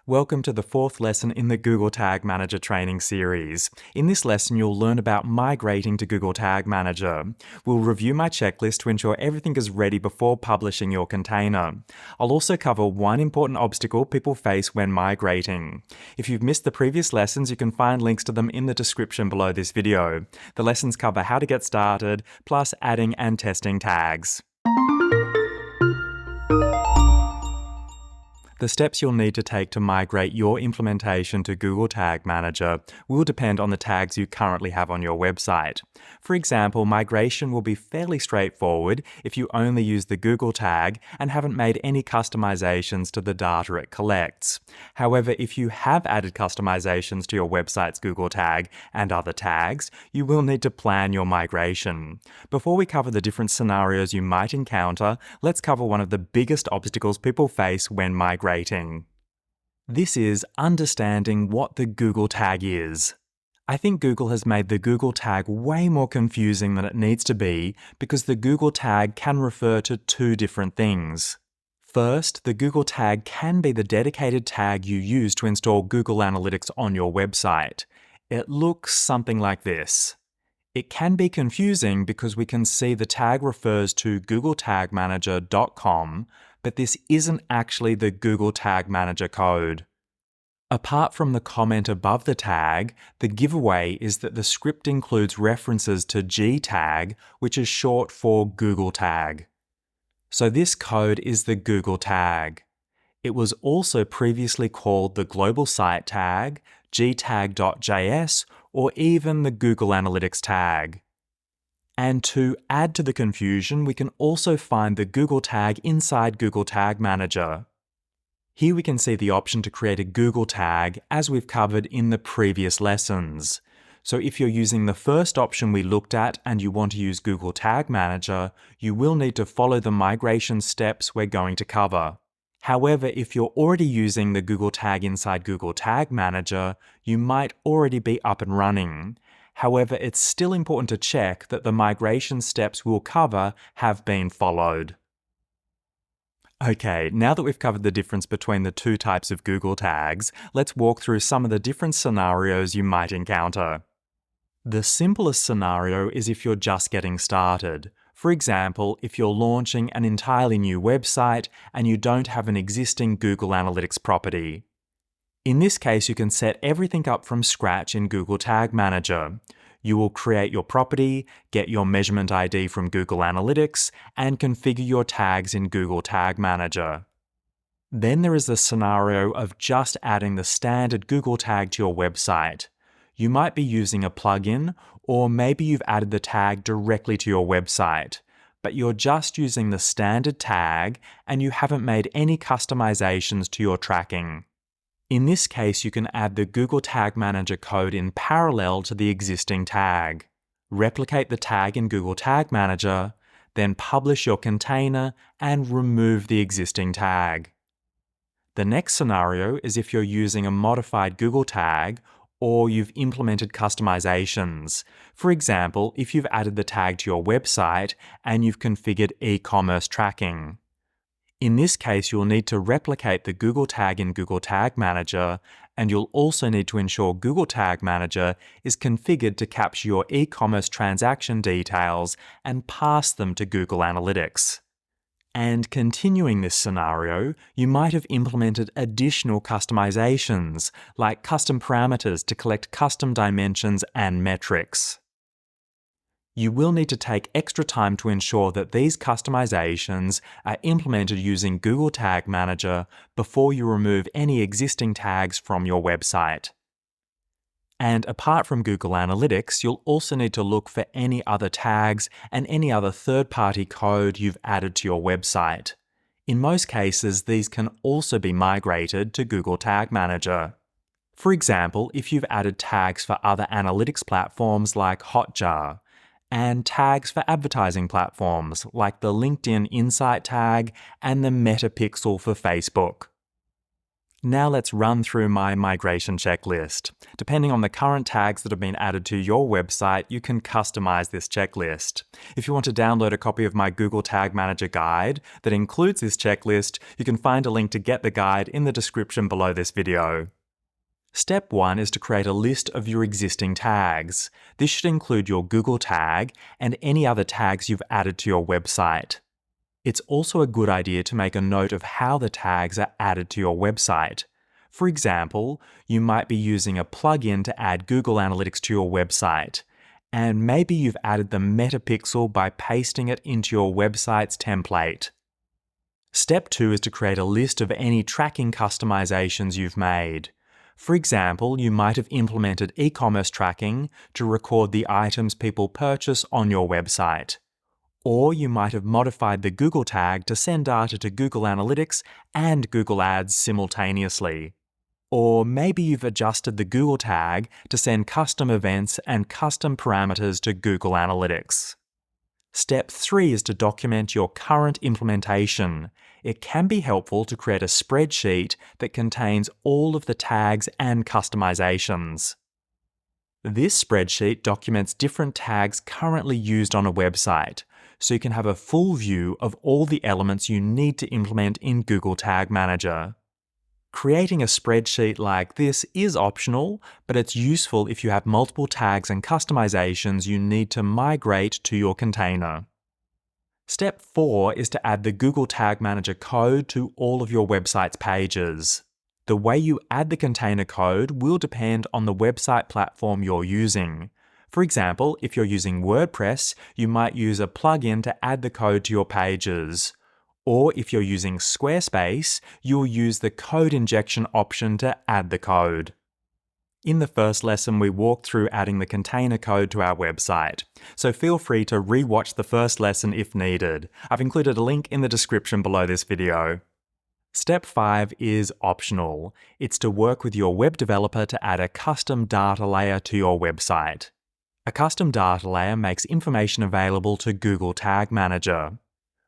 Welcome to the fourth lesson in the Google Tag Manager training series. In this lesson, you'll learn about migrating to Google Tag Manager. We'll review my checklist to ensure everything is ready before publishing your container. I'll also cover one important obstacle people face when migrating. If you've missed the previous lessons, you can find links to them in the description below this video. The lessons cover how to get started, plus adding and testing tags. The steps you'll need to take to migrate your implementation to Google Tag Manager will depend on the tags you currently have on your website. For example, migration will be fairly straightforward if you only use the Google tag and haven't made any customizations to the data it collects. However, if you have added customizations to your website's Google tag and other tags, you will need to plan your migration. Before we cover the different scenarios you might encounter, let's cover one of the biggest obstacles people face when migrating. This is understanding what the Google tag is. I think Google has made the Google tag way more confusing than it needs to be because the Google tag can refer to two different things. First, the Google tag can be the dedicated tag you use to install Google Analytics on your website. It looks something like this. It can be confusing because we can see the tag refers to googletagmanager.com, but this isn't actually the Google Tag Manager code. Apart from the comment above the tag, the giveaway is that the script includes references to G-tag, which is short for Google tag. So this code is the Google tag. It was also previously called the global site tag, gtag.js, or even the Google Analytics tag. And to add to the confusion, we can also find the Google tag inside Google Tag Manager. Here we can see the option to create a Google tag as we've covered in the previous lessons. So if you're using the first option we looked at and you want to use Google Tag Manager, you will need to follow the migration steps we're going to cover. However, if you're already using the Google tag inside Google Tag Manager, you might already be up and running. However, it's still important to check that the migration steps we'll cover have been followed. Okay, now that we've covered the difference between the two types of Google tags, let's walk through some of the different scenarios you might encounter. The simplest scenario is if you're just getting started. For example, if you're launching an entirely new website and you don't have an existing Google Analytics property. In this case, you can set everything up from scratch in Google Tag Manager. You will create your property, get your measurement ID from Google Analytics, and configure your tags in Google Tag Manager. Then there is the scenario of just adding the standard Google tag to your website. You might be using a plugin, or maybe you've added the tag directly to your website, but you're just using the standard tag and you haven't made any customizations to your tracking. In this case, you can add the Google Tag Manager code in parallel to the existing tag. Replicate the tag in Google Tag Manager, then publish your container and remove the existing tag. The next scenario is if you're using a modified Google tag or you've implemented customizations. For example, if you've added the tag to your website and you've configured e-commerce tracking. In this case, you'll need to replicate the Google tag in Google Tag Manager, and you'll also need to ensure Google Tag Manager is configured to capture your e-commerce transaction details and pass them to Google Analytics. And continuing this scenario, you might have implemented additional customizations, like custom parameters to collect custom dimensions and metrics. You will need to take extra time to ensure that these customizations are implemented using Google Tag Manager before you remove any existing tags from your website. And apart from Google Analytics, you'll also need to look for any other tags and any other third-party code you've added to your website. In most cases, these can also be migrated to Google Tag Manager. For example, if you've added tags for other analytics platforms like Hotjar, and tags for advertising platforms like the LinkedIn Insight tag and the Meta Pixel for Facebook. Now let's run through my migration checklist. Depending on the current tags that have been added to your website, you can customize this checklist. If you want to download a copy of my Google Tag Manager guide that includes this checklist, you can find a link to get the guide in the description below this video. Step 1 is to create a list of your existing tags. This should include your Google tag and any other tags you've added to your website. It's also a good idea to make a note of how the tags are added to your website. For example, you might be using a plugin to add Google Analytics to your website, and maybe you've added the meta pixel by pasting it into your website's template. Step 2 is to create a list of any tracking customizations you've made. For example, you might have implemented e-commerce tracking to record the items people purchase on your website. Or you might have modified the Google tag to send data to Google Analytics and Google Ads simultaneously. Or maybe you've adjusted the Google tag to send custom events and custom parameters to Google Analytics. Step 3 is to document your current implementation. It can be helpful to create a spreadsheet that contains all of the tags and customizations. This spreadsheet documents different tags currently used on a website, so you can have a full view of all the elements you need to implement in Google Tag Manager. Creating a spreadsheet like this is optional, but it's useful if you have multiple tags and customizations you need to migrate to your container. Step 4 is to add the Google Tag Manager code to all of your website's pages. The way you add the container code will depend on the website platform you're using. For example, if you're using WordPress, you might use a plugin to add the code to your pages. Or if you're using Squarespace, you'll use the code injection option to add the code. In the first lesson, we walked through adding the container code to our website, so feel free to re-watch the first lesson if needed. I've included a link in the description below this video. Step 5 is optional. It's to work with your web developer to add a custom data layer to your website. A custom data layer makes information available to Google Tag Manager.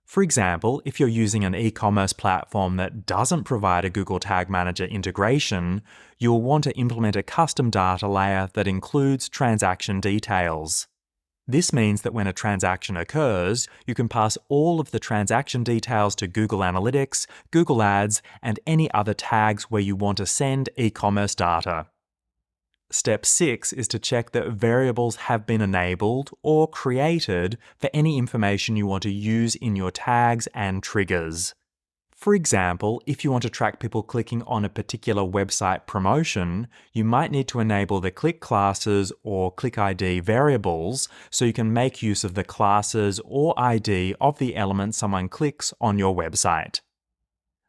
For example, if you're using an e-commerce platform that doesn't provide a Google Tag Manager integration, you'll want to implement a custom data layer that includes transaction details. This means that when a transaction occurs, you can pass all of the transaction details to Google Analytics, Google Ads, and any other tags where you want to send e-commerce data. Step 6 is to check that variables have been enabled or created for any information you want to use in your tags and triggers. For example, if you want to track people clicking on a particular website promotion, you might need to enable the click classes or click ID variables so you can make use of the classes or ID of the element someone clicks on your website.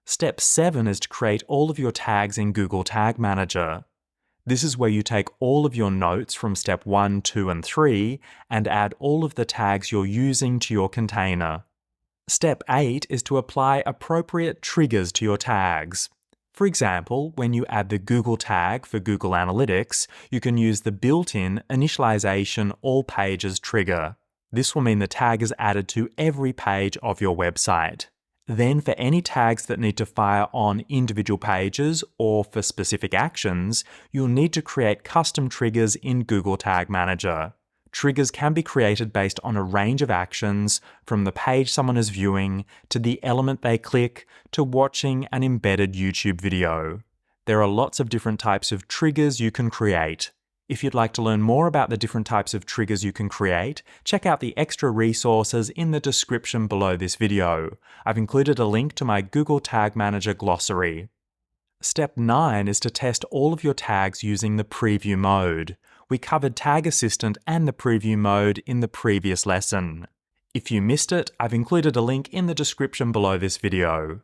Step 7 is to create all of your tags in Google Tag Manager. This is where you take all of your notes from step 1, 2, and 3 and add all of the tags you're using to your container. Step 8 is to apply appropriate triggers to your tags. For example, when you add the Google tag for Google Analytics, you can use the built-in initialization all pages trigger. This will mean the tag is added to every page of your website. Then for any tags that need to fire on individual pages or for specific actions, you'll need to create custom triggers in Google Tag Manager. Triggers can be created based on a range of actions, from the page someone is viewing, to the element they click, to watching an embedded YouTube video. There are lots of different types of triggers you can create. If you'd like to learn more about the different types of triggers you can create, check out the extra resources in the description below this video. I've included a link to my Google Tag Manager glossary. Step 9 is to test all of your tags using the preview mode. We covered Tag Assistant and the preview mode in the previous lesson. If you missed it, I've included a link in the description below this video.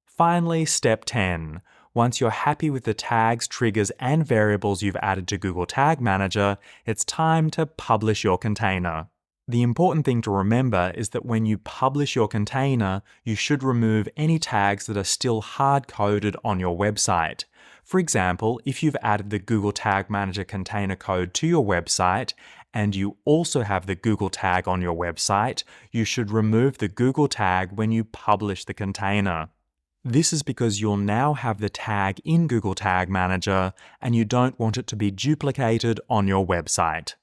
Finally, step 10. Once you're happy with the tags, triggers, and variables you've added to Google Tag Manager, it's time to publish your container. The important thing to remember is that when you publish your container, you should remove any tags that are still hard-coded on your website. For example, if you've added the Google Tag Manager container code to your website, and you also have the Google tag on your website, you should remove the Google tag when you publish the container. This is because you'll now have the tag in Google Tag Manager and you don't want it to be duplicated on your website.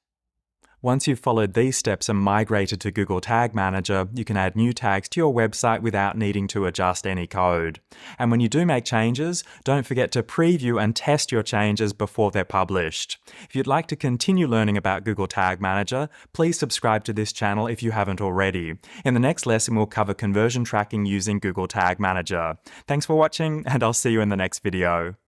Once you've followed these steps and migrated to Google Tag Manager, you can add new tags to your website without needing to adjust any code. And when you do make changes, don't forget to preview and test your changes before they're published. If you'd like to continue learning about Google Tag Manager, please subscribe to this channel if you haven't already. In the next lesson, we'll cover conversion tracking using Google Tag Manager. Thanks for watching, and I'll see you in the next video.